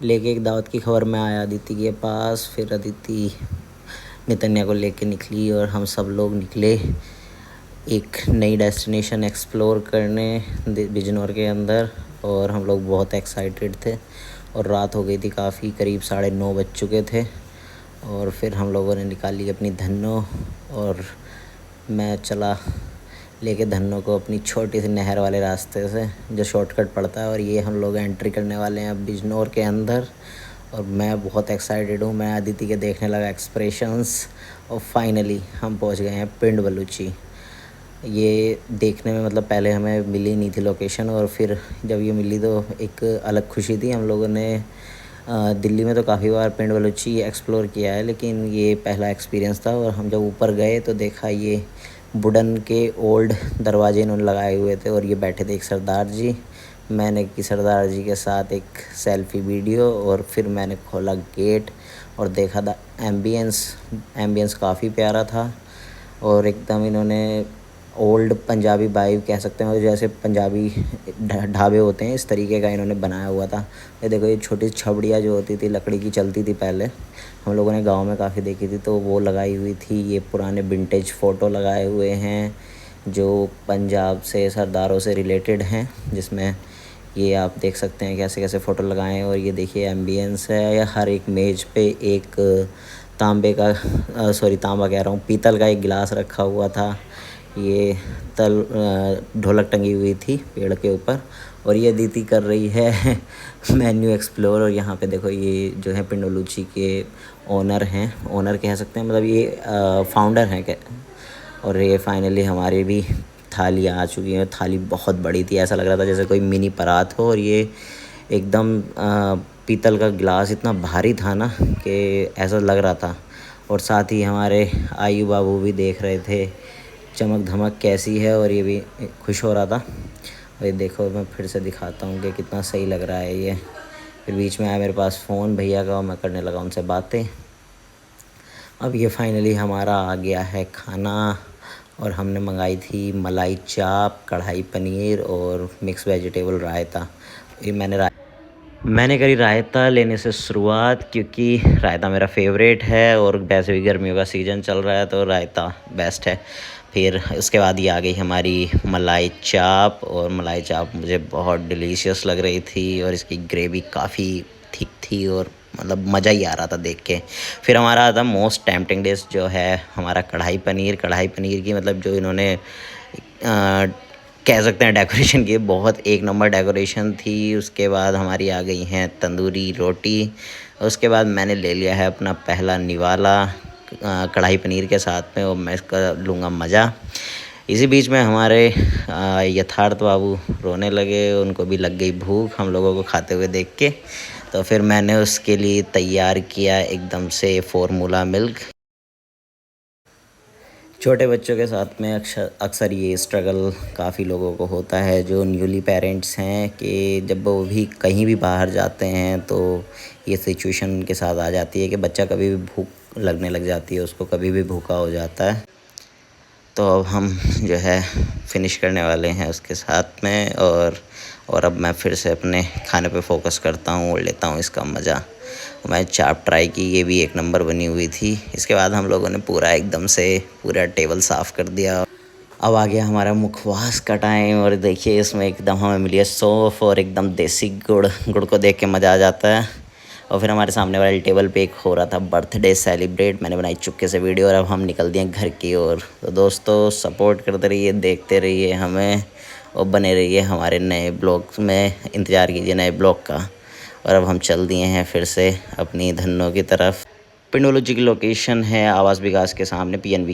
लेके एक दावत की खबर में आया अदिति के पास। फिर अदिति नितन्या को लेके निकली और हम सब लोग निकले एक नई डेस्टिनेशन एक्सप्लोर करने बिजनौर के अंदर। और हम लोग बहुत एक्साइटेड थे और रात हो गई थी काफ़ी, करीब 9:30 बज चुके थे। और फिर हम लोगों ने निकाली अपनी धन्नो और मैं चला लेके धन्नो को अपनी छोटी सी नहर वाले रास्ते से जो शॉर्टकट पड़ता है। और ये हम लोग एंट्री करने वाले हैं अब बिजनौर के अंदर। और मैं बहुत एक्साइटेड हूँ। मैं अदिति के देखने लगा एक्सप्रेशंस और फाइनली हम पहुँच गए हैं पिंड बलूची। ये देखने में मतलब पहले हमें मिली नहीं थी लोकेशन, और फिर जब ये मिली तो एक अलग खुशी थी। हम लोगों ने दिल्ली में तो काफ़ी बार पिंड बलूची एक्सप्लोर किया है, लेकिन ये पहला एक्सपीरियंस था। और हम जब ऊपर गए तो देखा ये वुडन के ओल्ड दरवाजे इन्होंने लगाए हुए थे और ये बैठे थे एक सरदार जी। मैंने की सरदार जी के साथ एक सेल्फ़ी वीडियो और फिर मैंने खोला गेट और देखा था एम्बियंस काफ़ी प्यारा था। और एकदम इन्होंने ओल्ड पंजाबी वाइब कह सकते हैं, और जैसे पंजाबी ढाबे होते हैं इस तरीके का इन्होंने बनाया हुआ था। ये देखो, ये छोटी छबड़ियाँ जो होती थी लकड़ी की चलती थी पहले, हम लोगों ने गांव में काफ़ी देखी थी, तो वो लगाई हुई थी। ये पुराने विंटेज फ़ोटो लगाए हुए हैं जो पंजाब से सरदारों से रिलेटेड हैं, जिसमें ये आप देख सकते हैं कैसे कैसे फ़ोटो लगाए हैं। और ये देखिए एम्बियंस है। या हर एक मेज़ पे एक तांबे का तांबा कह रहा हूँ, पीतल का एक गिलास रखा हुआ था। ये ढोलक टंगी हुई थी पेड़ के ऊपर। और ये अदिति कर रही है मेन्यू एक्सप्लोर। और यहाँ पे देखो, ये जो है पिंड बलूची के ओनर कह सकते हैं, मतलब ये फाउंडर हैं क्या। और ये फाइनली हमारी भी थाली आ चुकी है। थाली बहुत बड़ी थी, ऐसा लग रहा था जैसे कोई मिनी परात हो। और ये एकदम पीतल का गिलास इतना भारी था ना कि ऐसा लग रहा था। और साथ ही हमारे आयु बाबू भी देख रहे थे चमक धमक कैसी है, और ये भी खुश हो रहा था। और ये देखो, मैं फिर से दिखाता हूँ कि कितना सही लग रहा है ये। फिर बीच में आया मेरे पास फ़ोन भैया का और मैं करने लगा उनसे बातें। अब ये फाइनली हमारा आ गया है खाना, और हमने मंगाई थी मलाई चाप, कढ़ाई पनीर और मिक्स वेजिटेबल रायता। ये मैंने करी रायता लेने से शुरुआत, क्योंकि रायता मेरा फेवरेट है और वैसे भी गर्मियों का सीज़न चल रहा है तो रायता बेस्ट है। फिर उसके बाद ये आ गई हमारी मलाई चाप, और मलाई चाप मुझे बहुत डिलीशियस लग रही थी और इसकी ग्रेवी काफ़ी थिक थी और मतलब मज़ा ही आ रहा था देख के। फिर हमारा था मोस्ट टेम्पटिंग डिश जो है हमारा कढ़ाई पनीर की मतलब जो इन्होंने कह सकते हैं डेकोरेशन की, बहुत एक नंबर डेकोरेशन थी। उसके बाद हमारी आ गई हैं तंदूरी रोटी। उसके बाद मैंने ले लिया है अपना पहला निवाला कढ़ाई पनीर के साथ में, और मैं इसका लूँगा मज़ा। इसी बीच में हमारे यथार्थ बाबू रोने लगे, उनको भी लग गई भूख हम लोगों को खाते हुए देख के। तो फिर मैंने उसके लिए तैयार किया एकदम से फॉर्मूला मिल्क। छोटे बच्चों के साथ में अक्सर ये स्ट्रगल काफ़ी लोगों को होता है जो न्यूली पेरेंट्स हैं, कि जब वो भी कहीं भी बाहर जाते हैं तो ये सिचुएशन उनके साथ आ जाती है कि बच्चा कभी भी भूख लगने लग जाती है उसको, कभी भी भूखा हो जाता है। तो अब हम जो है फिनिश करने वाले हैं उसके साथ में, और अब मैं फिर से अपने खाने पे फोकस करता हूँ और लेता हूँ इसका मज़ा। मैं चाप ट्राई की, ये भी एक नंबर बनी हुई थी। इसके बाद हम लोगों ने पूरा एकदम से पूरा टेबल साफ़ कर दिया। अब आ गया हमारा मुखवास का टाइम, और देखिए इसमें एकदम हमें मिली है सौंफ और एकदम देसी गुड़ को देख के मज़ा आ जाता है। और फिर हमारे सामने वाले टेबल पे एक हो रहा था बर्थडे सेलिब्रेट, मैंने बनाई चुपके से वीडियो, और अब हम निकल दिए घर की ओर। तो दोस्तों सपोर्ट करते रहिए, देखते रहिए हमें, और बने रहिए हमारे नए ब्लॉग में, इंतज़ार कीजिए नए ब्लॉग का। और अब हम चल दिए हैं फिर से अपनी धन्नो की तरफ। पिंडोलॉजी की लोकेशन है आवास विकास के सामने, PNB के